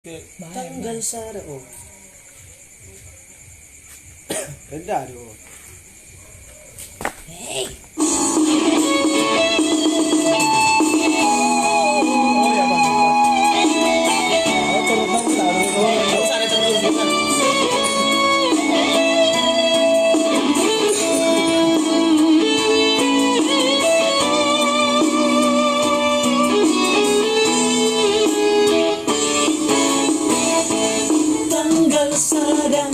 Tanggal sa oh. Ganda, di ba? Hey! Kalsada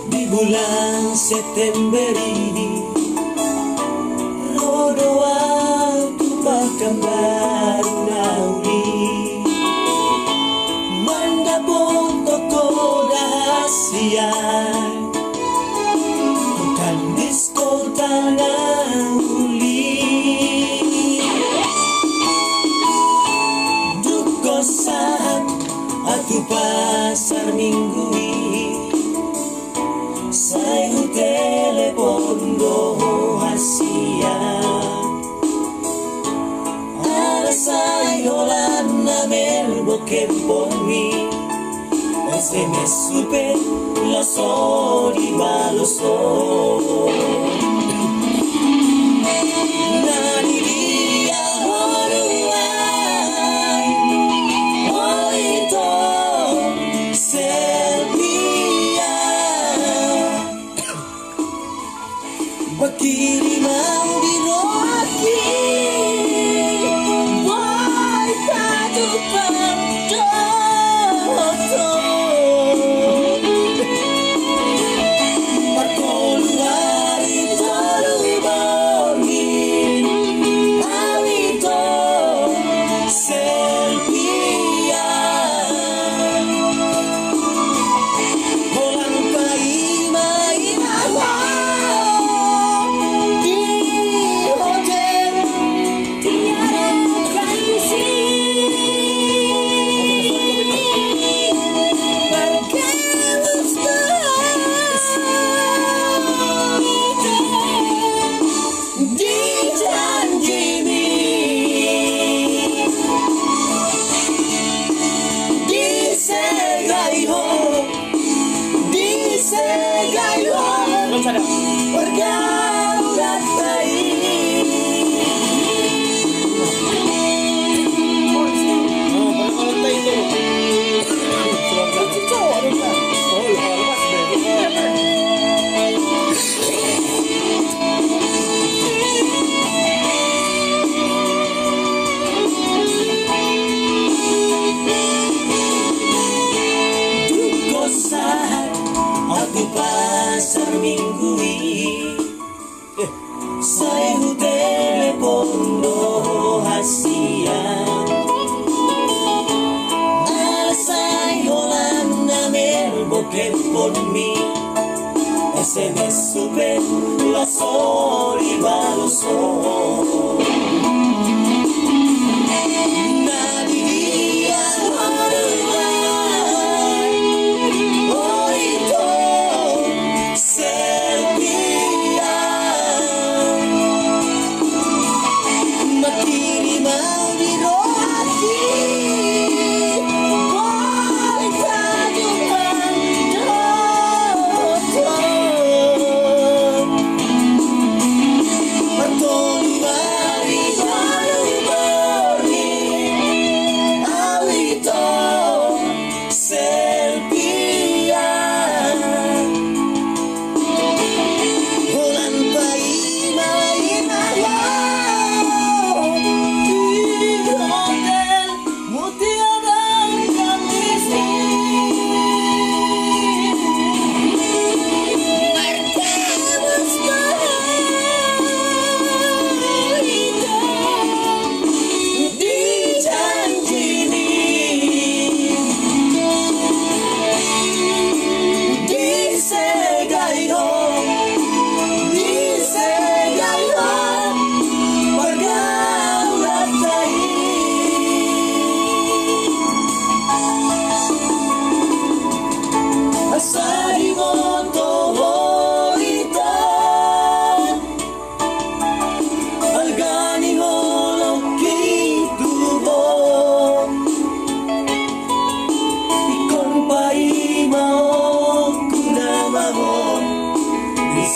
di bulan September ini, rodo waktu bahkan baru nauli, mandapun toko rahasia, bukan disko tanah uli, duko saat atau pasar minggu. Saya telepon rahasia, ada saya olan namel bokep ponmi, SMS super lo so di baloso. Makirimang diroaki, why padupang toto, markoluari torubongin, awito selfia, holang paimay nawa. Pergaulan baik. Duko saat aku pasar minggu ini, saya telepon rahasia, ada saya olan namel bokep ponmi, SMS super lo so di baloso. Marconi Mari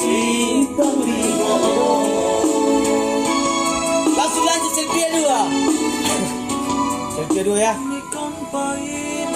simpang lima. Langsung lanjut selfie dua. Selfie dua ya. Ikan pahit